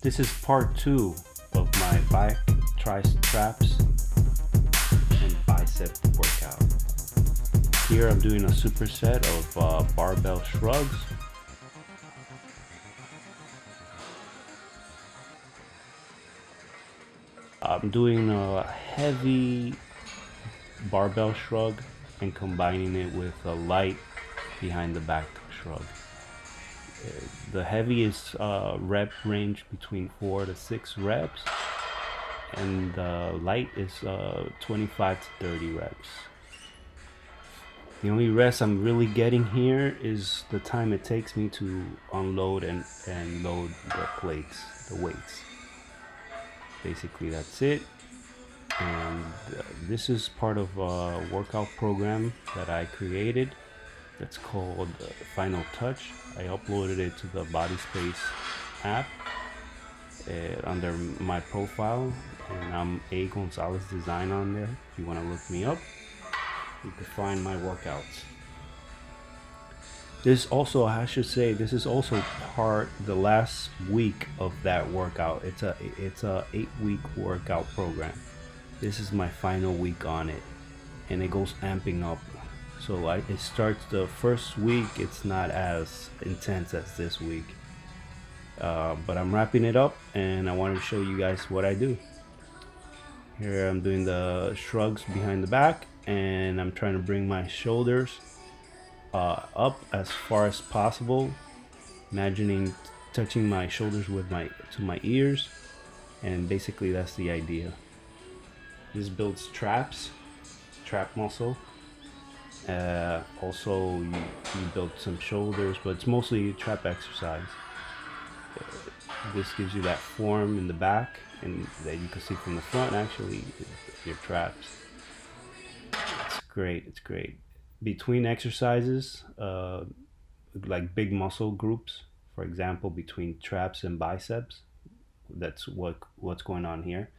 This is part 2 of my back, traps, and bicep workout. Here I'm doing a superset of barbell shrugs. I'm doing a heavy barbell shrug and combining it with a light behind the back shrug. The heaviest rep range between 4 to 6 reps, and the light is 25 to 30 reps. The only rest I'm really getting here is the time it takes me to unload and load the plates, the weights. Basically that's it. And this is part of a workout program that I created that's called Final Touch. I uploaded it to the BodySpace app under my profile, and I'm A Gonzalez Design on there. If you want to look me up, you can find my workouts. This also, I should say, this is also the last week of that workout. It's a 8-week workout program. This is my final week on it, and it goes amping up. So it starts the first week, it's not as intense as this week. But I'm wrapping it up, and I wanted to show you guys what I do. Here I'm doing the shrugs behind the back, and I'm trying to bring my shoulders up as far as possible, imagining touching my shoulders with to my ears, and basically that's the idea. This builds trap muscle. Also you build some shoulders, but it's mostly trap exercise. This gives you that form in the back, and that you can see from the front actually your traps. It's great, it's great. Between exercises, like big muscle groups, for example, between traps and biceps, that's what's going on here.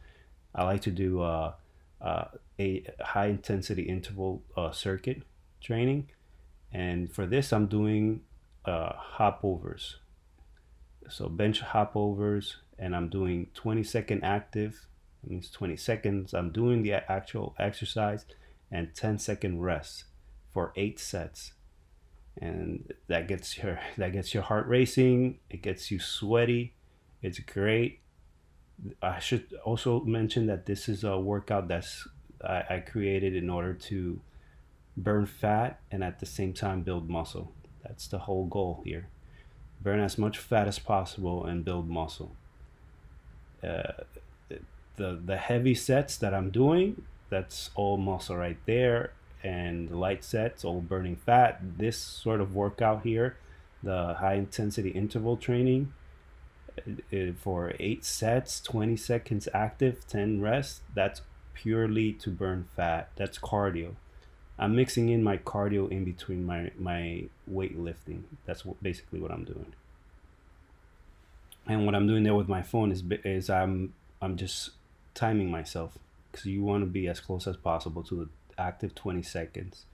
I like to do a high intensity interval circuit training, and for this I'm doing hop overs. So bench hop overs, and I'm doing 20-second active. That means 20 seconds I'm doing the actual exercise, and 10-second rest for 8 sets. And that gets your heart racing, it gets you sweaty. It's great. I should also mention that this is a workout I created in order to burn fat and at the same time build muscle. That's the whole goal here. Burn as much fat as possible and build muscle. The heavy sets that I'm doing, that's all muscle right there, and the light sets, all burning fat. This sort of workout here, the high intensity interval training, for 8 sets, 20 seconds active, 10 rest, that's purely to burn fat. That's cardio. I'm mixing in my cardio in between my weightlifting. That's basically what I'm doing. And what I'm doing there with my phone is I'm just timing myself, because you want to be as close as possible to the active 20 seconds.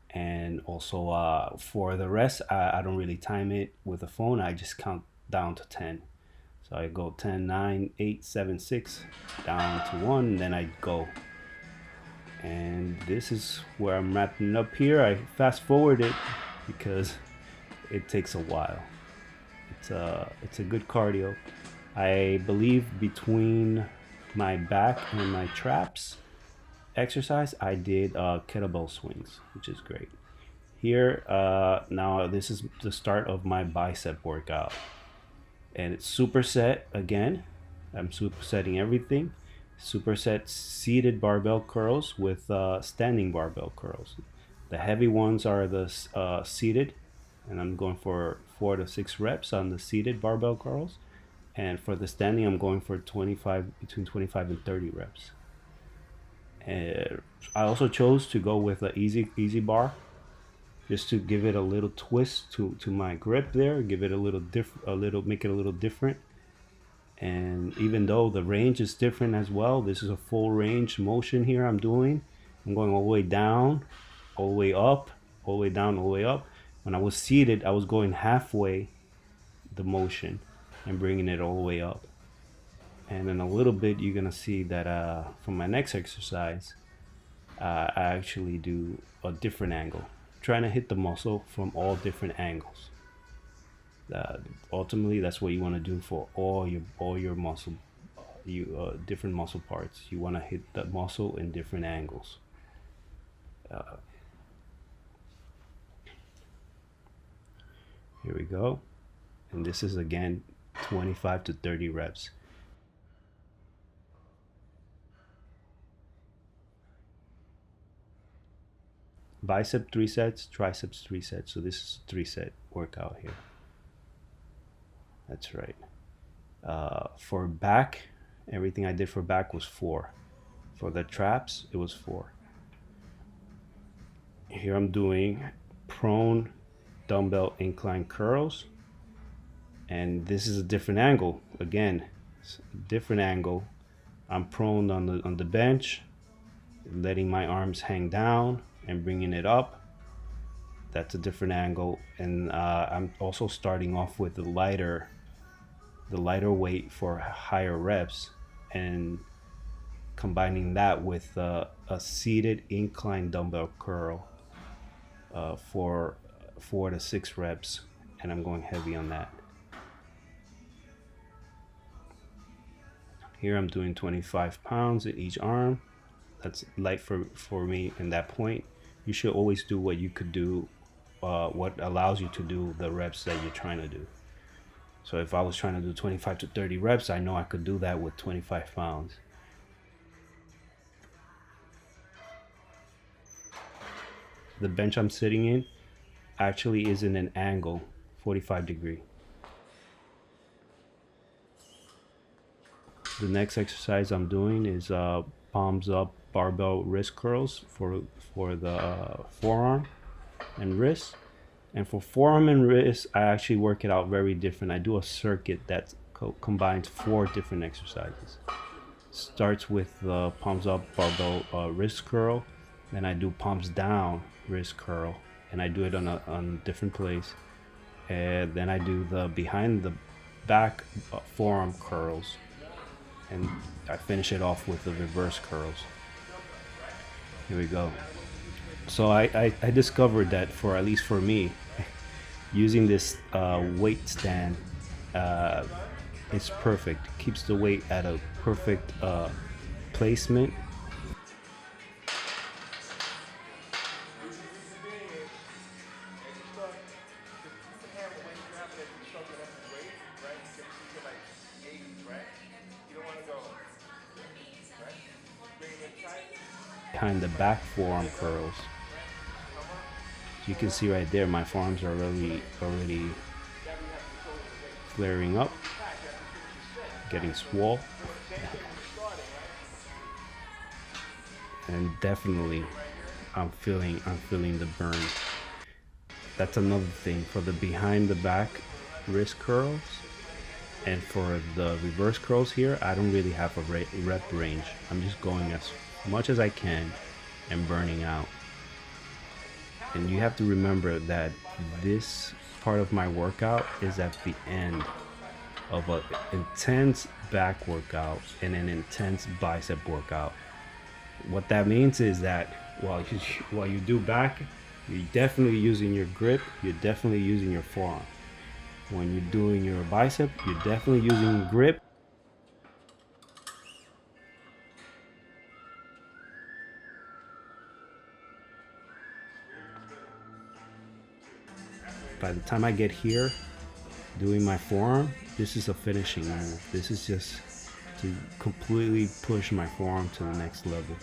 And also for the rest, I don't really time it with the phone. I just count down to 10. So I go 10, 9, 8, 7, 6, down to 1, and then I go. And this is where I'm wrapping up here. I fast forward it because it takes a while. It's a good cardio. I believe between my back and my traps exercise, I did kettlebell swings, which is great. Here, now this is the start of my bicep workout. And it's superset again. I'm supersetting everything. Superset seated barbell curls with standing barbell curls. The heavy ones are the seated, and I'm going for 4 to 6 reps on the seated barbell curls. And for the standing, I'm going for between 25 and 30 reps. I also chose to go with an easy bar, just to give it a little twist to my grip there, give it make it a little different. And even though the range is different as well, this is a full range motion here I'm doing. I'm going all the way down, all the way up, all the way down, all the way up. When I was seated, I was going halfway the motion and bringing it all the way up. And in a little bit, you're gonna see that for my next exercise, I actually do a different angle, trying to hit the muscle from all different angles. Ultimately, that's what you want to do for all your muscle, different muscle parts. You want to hit the muscle in different angles. Here we go, and this is again 25 to 30 reps. Bicep 3 sets, triceps 3 sets. So this is a 3-set workout here. That's right. For back, everything I did for back was 4. For the traps, it was 4. Here I'm doing prone dumbbell incline curls, and this is a different angle. Again, different angle. I'm prone on the bench, letting my arms hang down and bringing it up. That's a different angle, and I'm also starting off with the lighter weight for higher reps, and combining that with a seated incline dumbbell curl for 4 to 6 reps, and I'm going heavy on that. Here I'm doing 25 pounds in each arm. That's light for me in that point. You should always do what you could do, what allows you to do the reps that you're trying to do. So if I was trying to do 25 to 30 reps, I know I could do that with 25 pounds. The bench I'm sitting in actually is in an angle, 45 degree. The next exercise I'm doing is palms up barbell wrist curls for the forearm and wrist. And for forearm and wrist, I actually work it out very different. I do a circuit that combines 4 different exercises. Starts with the palms up barbell wrist curl, then I do palms down wrist curl, and I do it on a different place. And then I do the behind the back forearm curls, and I finish it off with the reverse curls. Here we go. So I discovered that, for at least for me, using this weight stand, it's perfect. Keeps the weight at a perfect placement. Behind the back forearm curls. You can see right there, my forearms are already flaring up, getting swole, and definitely I'm feeling the burn. That's another thing for the behind the back wrist curls, and for the reverse curls here, I don't really have a rep range. I'm just going as much as I can and burning out. And you have to remember that this part of my workout is at the end of an intense back workout and an intense bicep workout. What that means is that while you do back, you're definitely using your grip, you're definitely using your forearm. When you're doing your bicep, you're definitely using grip. By the time I get here, doing my forearm, this is a finishing move. This is just to completely push my forearm to the next level.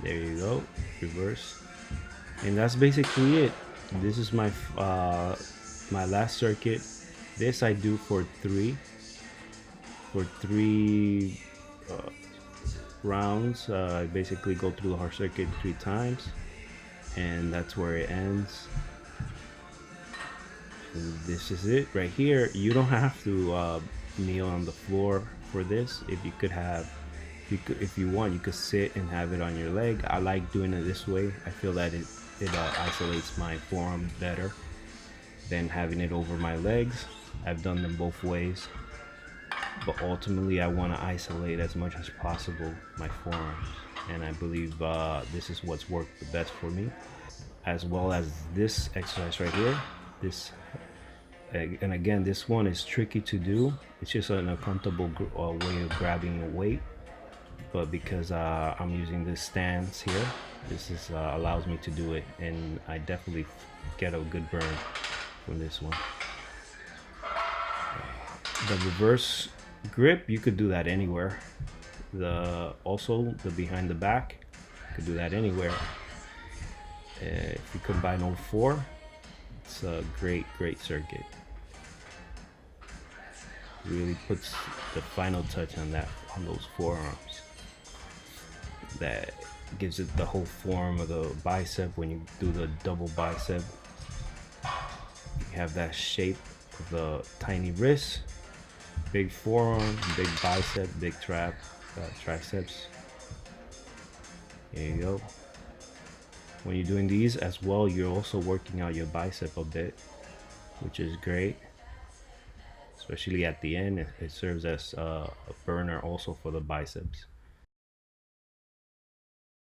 There you go, reverse. And that's basically it. This is my my last circuit. This I do for three rounds. I basically go through the hard circuit 3 times, and that's where it ends. And this is it right here. You don't have to kneel on the floor for this. If you could have, if you want, you could sit and have it on your leg. I like doing it this way. I feel that it isolates my forearm better than having it over my legs. I've done them both ways, but ultimately I want to isolate as much as possible my forearms, and I believe this is what's worked the best for me, as well as this exercise right here. This, and again, this one is tricky to do. It's just an uncomfortable way of grabbing the weight, but because I'm using this stance here, this is allows me to do it, and I definitely get a good burn from this one. The reverse grip, you could do that anywhere. Also the behind the back, you could do that anywhere. If you combine all 4, it's a great circuit. Really puts the final touch on those forearms. That gives it the whole form of the bicep. When you do the double bicep, you have that shape of the tiny wrist, big forearm, big bicep, big triceps. There you go. When you're doing these as well, you're also working out your bicep a bit, which is great. Especially at the end, it serves as a burner also for the biceps.